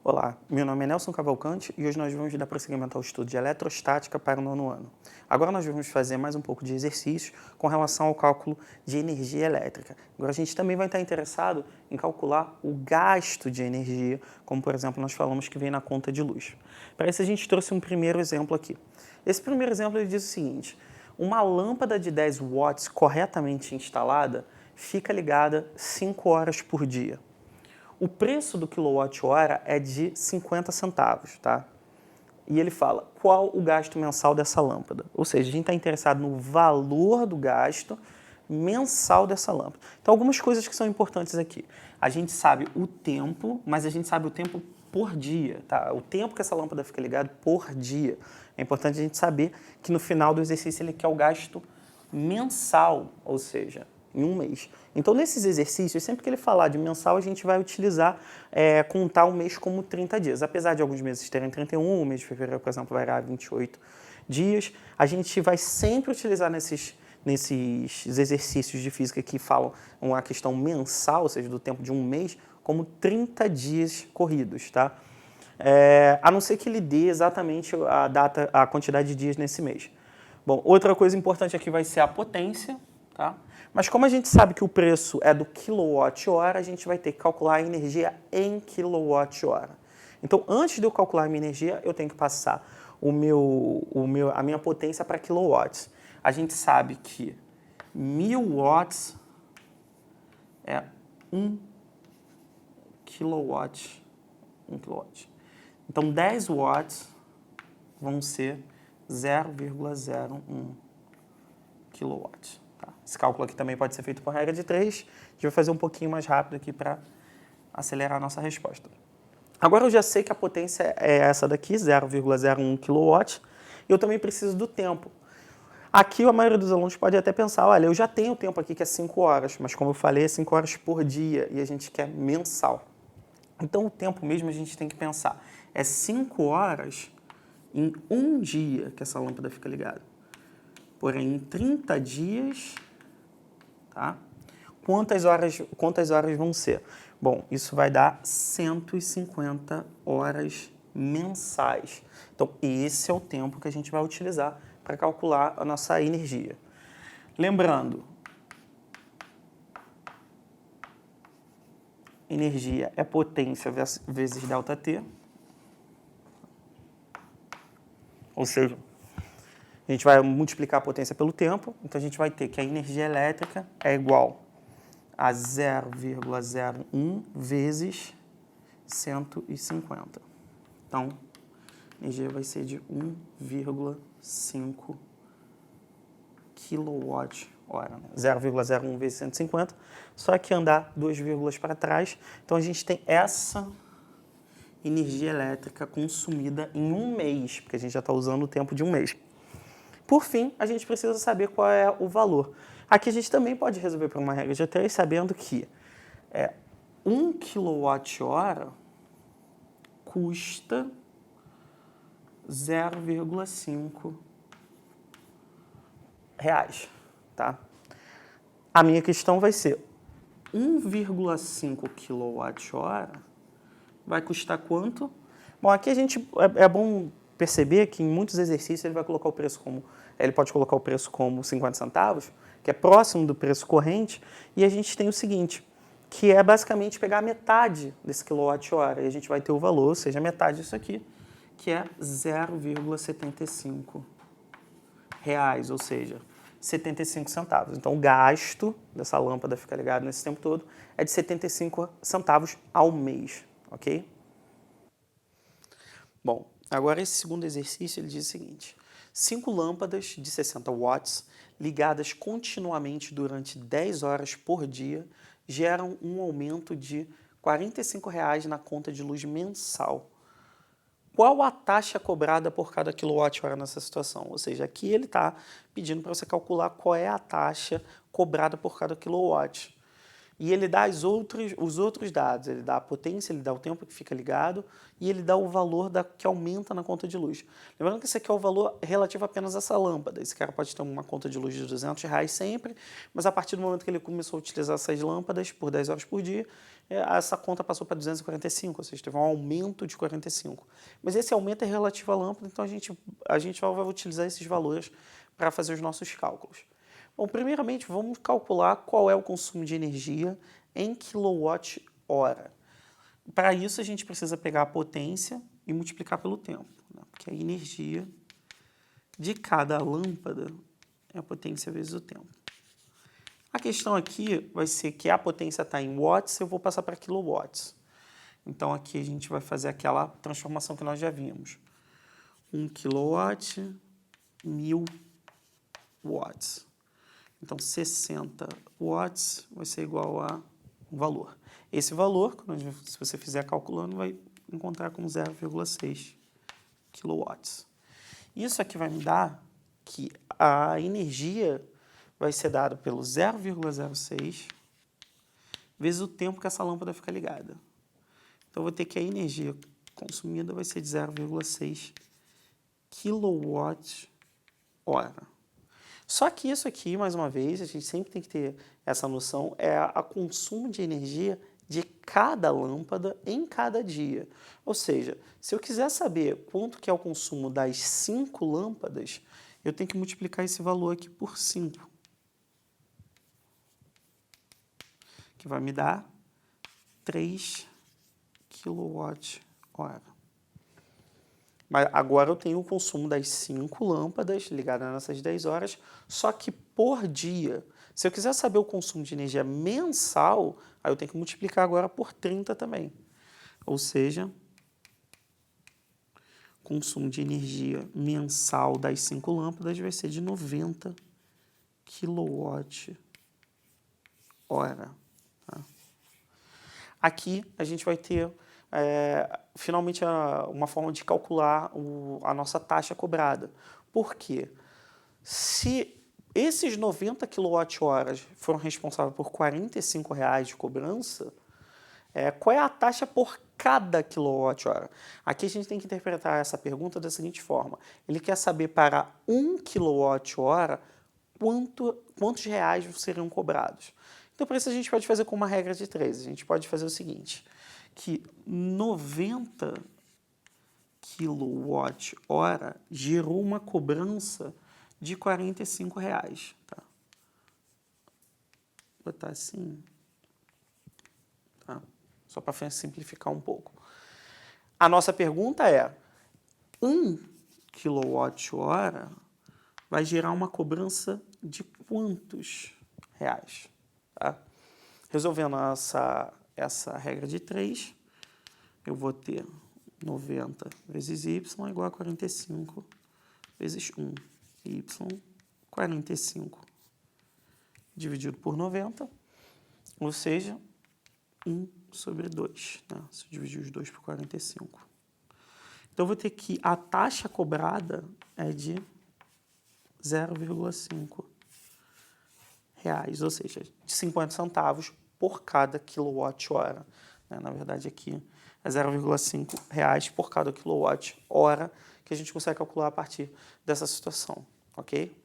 Olá, meu nome é Nelson Cavalcante e hoje nós vamos dar prosseguimento ao estudo de eletrostática para o nono ano. Agora nós vamos fazer mais um pouco de exercícios com relação ao cálculo de energia elétrica. Agora a gente também vai estar interessado em calcular o gasto de energia, como por exemplo nós falamos que vem na conta de luz. Para isso a gente trouxe um primeiro exemplo aqui. Esse primeiro exemplo ele diz o seguinte: uma lâmpada de 10 watts corretamente instalada fica ligada 5 horas por dia. O preço do quilowatt-hora é de 50 centavos, tá? E ele fala qual o gasto mensal dessa lâmpada. Ou seja, a gente está interessado no valor do gasto mensal dessa lâmpada. Então, algumas coisas que são importantes aqui. A gente sabe o tempo, mas a gente sabe o tempo por dia, tá? O tempo que essa lâmpada fica ligada por dia. É importante a gente saber que no final do exercício ele quer o gasto mensal, ou seja, em um mês. Então, nesses exercícios, sempre que ele falar de mensal, a gente vai utilizar, contar o mês como 30 dias. Apesar de alguns meses terem 31, o mês de fevereiro, por exemplo, vai dar 28 dias, a gente vai sempre utilizar nesses exercícios de física que falam uma questão mensal, ou seja, do tempo de um mês, como 30 dias corridos, tá? A não ser que ele dê exatamente a data, a quantidade de dias nesse mês. Bom, outra coisa importante aqui vai ser a potência, tá? Mas como a gente sabe que o preço é do quilowatt-hora, a gente vai ter que calcular a energia em quilowatt-hora. Então, antes de eu calcular a minha energia, eu tenho que passar a minha potência para quilowatts. A gente sabe que 1000 watts é 1 kilowatt. 1 kilowatt. Então, 10 watts vão ser 0,01 kW. Tá? Esse cálculo aqui também pode ser feito por regra de 3. A gente vai fazer um pouquinho mais rápido aqui para acelerar a nossa resposta. Agora eu já sei que a potência é essa daqui, 0,01 kW. E eu também preciso do tempo. Aqui a maioria dos alunos pode até pensar, olha, eu já tenho o tempo aqui que é 5 horas, mas como eu falei, é 5 horas por dia e a gente quer mensal. Então o tempo mesmo a gente tem que pensar, é 5 horas em um dia que essa lâmpada fica ligada. Porém, em 30 dias, tá? Quantas horas vão ser? Bom, isso vai dar 150 horas mensais. Então, esse é o tempo que a gente vai utilizar para calcular a nossa energia. Lembrando, energia é potência vezes ΔT. Ou seja, a gente vai multiplicar a potência pelo tempo, então a gente vai ter que a energia elétrica é igual a 0,01 vezes 150. Então, a energia vai ser de 1,5 kWh. 0,01 vezes 150, só que andar 2 vírgulas para trás. Então, a gente tem essa energia elétrica consumida em um mês, porque a gente já está usando o tempo de um mês. Por fim, a gente precisa saber qual é o valor. Aqui a gente também pode resolver por uma regra de 3, sabendo que 1 kWh custa 0,5 reais, tá? A minha questão vai ser 1,5 kWh vai custar quanto? Bom, aqui a gente é bom perceber que em muitos exercícios ele vai colocar o preço como, ele pode colocar o preço como 50 centavos, que é próximo do preço corrente, e a gente tem o seguinte, que é basicamente pegar a metade desse quilowatt-hora, e a gente vai ter o valor, ou seja, a metade disso aqui, que é 0,75 reais, ou seja, 75 centavos. Então, o gasto dessa lâmpada ficar ligada nesse tempo todo é de 75 centavos ao mês, ok? Bom, agora esse segundo exercício ele diz o seguinte: 5 lâmpadas de 60 watts ligadas continuamente durante 10 horas por dia geram um aumento de R$ 45 na conta de luz mensal. Qual a taxa cobrada por cada quilowatt-hora nessa situação? Ou seja, aqui ele está pedindo para você calcular qual é a taxa cobrada por cada quilowatt. E ele dá os outros dados, ele dá a potência, ele dá o tempo que fica ligado e ele dá o valor que aumenta na conta de luz. Lembrando que esse aqui é o valor relativo apenas a essa lâmpada. Esse cara pode ter uma conta de luz de R$ 200 sempre, mas a partir do momento que ele começou a utilizar essas lâmpadas por 10 horas por dia, essa conta passou para 245, ou seja, teve um aumento de 45. Mas esse aumento é relativo à lâmpada, então a gente vai utilizar esses valores para fazer os nossos cálculos. Bom, primeiramente, vamos calcular qual é o consumo de energia em quilowatt-hora. Para isso, a gente precisa pegar a potência e multiplicar pelo tempo, né? Porque a energia de cada lâmpada é a potência vezes o tempo. A questão aqui vai ser que a potência está em watts, eu vou passar para quilowatts. Então, aqui a gente vai fazer aquela transformação que nós já vimos. 1 kilowatt, 1000 watts. Então, 60 watts vai ser igual a um valor. Esse valor, se você fizer calculando, vai encontrar como 0,6 quilowatts. Isso aqui vai me dar que a energia vai ser dada pelo 0,06 vezes o tempo que essa lâmpada fica ligada. Então, eu vou ter que a energia consumida vai ser de 0,6 kWh. Só que isso aqui, mais uma vez, a gente sempre tem que ter essa noção, é a consumo de energia de cada lâmpada em cada dia. Ou seja, se eu quiser saber quanto que é o consumo das 5 lâmpadas, eu tenho que multiplicar esse valor aqui por 5, que vai me dar 3 kWh. Mas agora eu tenho o consumo das 5 lâmpadas ligadas nessas 10 horas, só que por dia. Se eu quiser saber o consumo de energia mensal, aí eu tenho que multiplicar agora por 30 também. Ou seja, consumo de energia mensal das 5 lâmpadas vai ser de 90 kWh. Tá? Aqui a gente vai ter finalmente uma forma de calcular a nossa taxa cobrada. Por quê? Se esses 90 kWh foram responsáveis por R$ 45 de cobrança, qual é a taxa por cada kWh? Aqui a gente tem que interpretar essa pergunta da seguinte forma. Ele quer saber para 1 kWh quantos reais seriam cobrados. Então, para isso a gente pode fazer com uma regra de 3. A gente pode fazer o seguinte, que 90 kWh gerou uma cobrança de R$ 45. Tá? Vou botar assim, tá? Só para simplificar um pouco. A nossa pergunta é, 1 kWh vai gerar uma cobrança de quantos reais? Tá? Resolvendo essa regra de 3, eu vou ter 90 vezes y igual a 45 vezes 1. Y, 45 dividido por 90, ou seja, 1 sobre 2. Né? Se eu dividir os 2 por 45. Então, eu vou ter que a taxa cobrada é de 0,5 reais, ou seja, de 50 centavos por cada quilowatt-hora. Na verdade, aqui é 0,5 reais por cada quilowatt-hora que a gente consegue calcular a partir dessa situação, ok?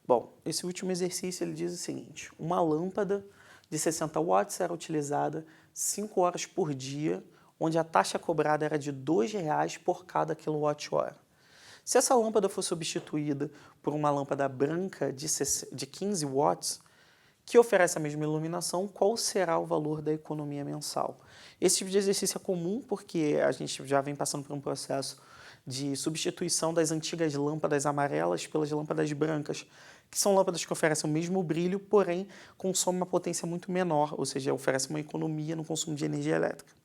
Bom, esse último exercício ele diz o seguinte, uma lâmpada de 60 watts era utilizada 5 horas por dia, onde a taxa cobrada era de R$ 2,00 por cada quilowatt-hora. Se essa lâmpada for substituída por uma lâmpada branca de 15 watts, que oferece a mesma iluminação, qual será o valor da economia mensal? Esse tipo de exercício é comum porque a gente já vem passando por um processo de substituição das antigas lâmpadas amarelas pelas lâmpadas brancas, que são lâmpadas que oferecem o mesmo brilho, porém consomem uma potência muito menor, ou seja, oferecem uma economia no consumo de energia elétrica.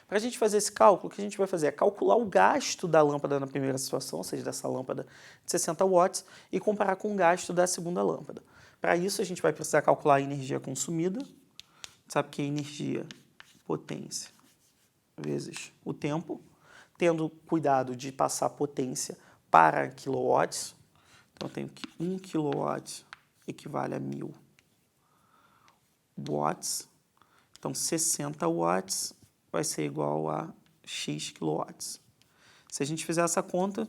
Para a gente fazer esse cálculo, o que a gente vai fazer é calcular o gasto da lâmpada na primeira situação, ou seja, dessa lâmpada de 60 watts, e comparar com o gasto da segunda lâmpada. Para isso, a gente vai precisar calcular a energia consumida, sabe que é energia, potência, vezes o tempo, tendo cuidado de passar potência para quilowatts. Então, eu tenho que 1 kW equivale a 1000 watts. Então, 60 watts vai ser igual a X quilowatts. Se a gente fizer essa conta,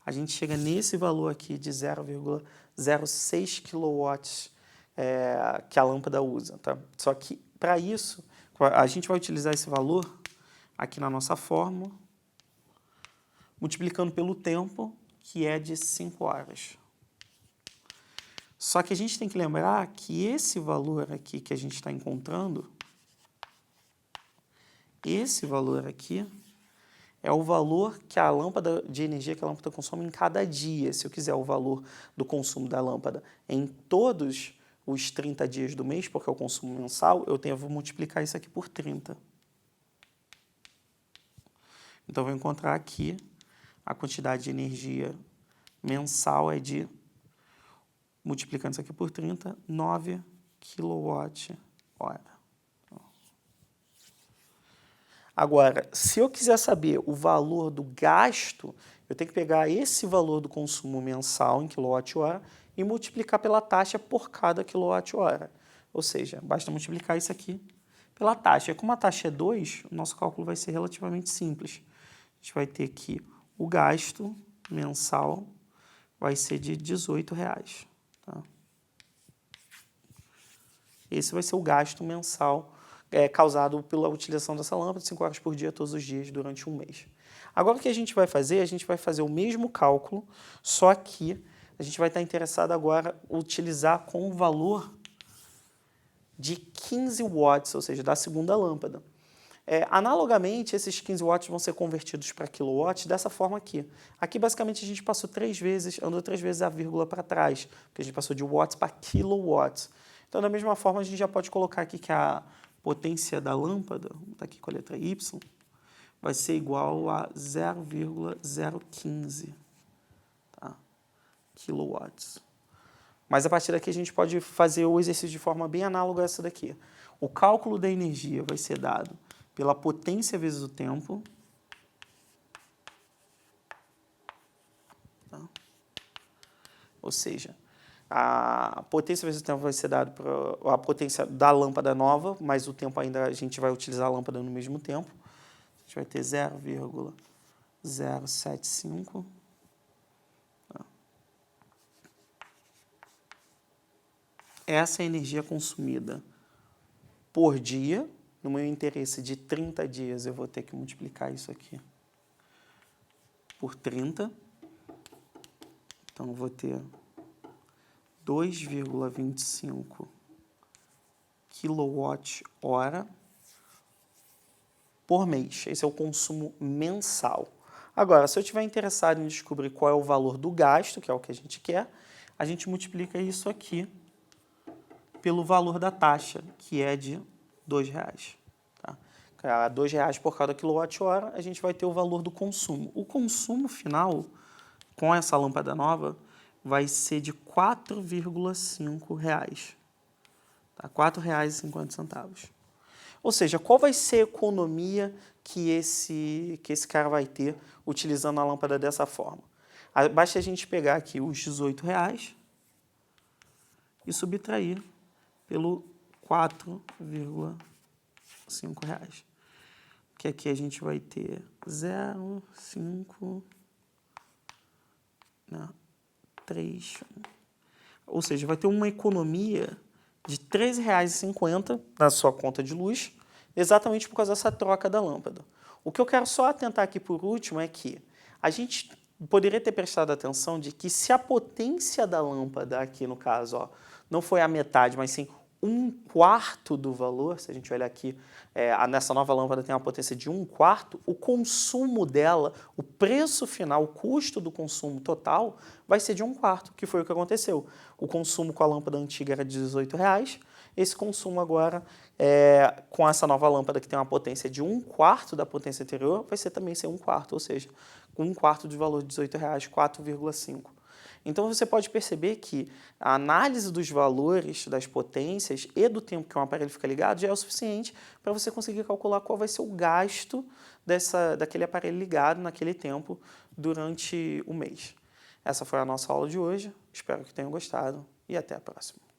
a gente chega nesse valor aqui de 0,06 quilowatts que a lâmpada usa. Tá? Só que, para isso, a gente vai utilizar esse valor aqui na nossa fórmula, multiplicando pelo tempo, que é de 5 horas. Só que a gente tem que lembrar que esse valor aqui que a gente está encontrando, esse valor aqui, é o valor que a lâmpada de energia que a lâmpada consome em cada dia. Se eu quiser o valor do consumo da lâmpada em todos os 30 dias do mês, porque é o consumo mensal, eu vou multiplicar isso aqui por 30. Então, eu vou encontrar aqui a quantidade de energia mensal é de, multiplicando isso aqui por 30, 9 kWh. Agora, se eu quiser saber o valor do gasto, eu tenho que pegar esse valor do consumo mensal em kWh e multiplicar pela taxa por cada kWh. Ou seja, basta multiplicar isso aqui pela taxa. Como a taxa é 2, o nosso cálculo vai ser relativamente simples. A gente vai ter que o gasto mensal vai ser de R$18. Tá? Esse vai ser o gasto mensal causado pela utilização dessa lâmpada 5 horas por dia, todos os dias, durante um mês. Agora o que a gente vai fazer? A gente vai fazer o mesmo cálculo, só que a gente vai estar interessado agora em utilizar com o valor de 15 watts, ou seja, da segunda lâmpada. Analogamente, esses 15 watts vão ser convertidos para quilowatts dessa forma aqui. Aqui, basicamente, a gente passou andou 3 vezes a vírgula para trás, porque a gente passou de watts para kilowatts. Então, da mesma forma, a gente já pode colocar aqui que a potência da lâmpada, vou botar aqui com a letra Y, vai ser igual a 0,015 kilowatts. Mas a partir daqui a gente pode fazer o exercício de forma bem análoga a essa daqui. O cálculo da energia vai ser dado pela potência vezes o tempo. Tá? Ou seja, a potência vezes o tempo vai ser dado para a potência da lâmpada nova, mas o tempo ainda a gente vai utilizar a lâmpada no mesmo tempo. A gente vai ter 0,075. Essa é a energia consumida por dia. No meu interesse de 30 dias, eu vou ter que multiplicar isso aqui por 30. Então, eu vou ter 2,25 kWh por mês. Esse é o consumo mensal. Agora, se eu estiver interessado em descobrir qual é o valor do gasto, que é o que a gente quer, a gente multiplica isso aqui pelo valor da taxa, que é de R$2. Tá? R$2 por cada quilowatt-hora, a gente vai ter o valor do consumo. O consumo final, com essa lâmpada nova, vai ser de R$4,5. Tá? R$4,50. Ou seja, qual vai ser a economia que esse cara vai ter utilizando a lâmpada dessa forma? Basta a gente pegar aqui os R$18 e subtrair pelo R$4,5. Que aqui a gente vai ter 0,531. Ou seja, vai ter uma economia de R$13,50 na sua conta de luz, exatamente por causa dessa troca da lâmpada. O que eu quero só atentar aqui por último é que a gente poderia ter prestado atenção de que se a potência da lâmpada, aqui no caso, ó, não foi a metade, mas sim 1/4 do valor, se a gente olhar aqui, nessa nova lâmpada tem uma potência de 1/4, o consumo dela, o preço final, o custo do consumo total, vai ser de 1/4, que foi o que aconteceu. O consumo com a lâmpada antiga era de R$18, esse consumo agora, com essa nova lâmpada que tem uma potência de 1/4 da potência anterior, vai ser também ser 1/4, ou seja, com 1/4 de valor de R$18, 4,5. Então, você pode perceber que a análise dos valores das potências e do tempo que um aparelho fica ligado já é o suficiente para você conseguir calcular qual vai ser o gasto daquele aparelho ligado naquele tempo durante o mês. Essa foi a nossa aula de hoje. Espero que tenham gostado. e até a próxima.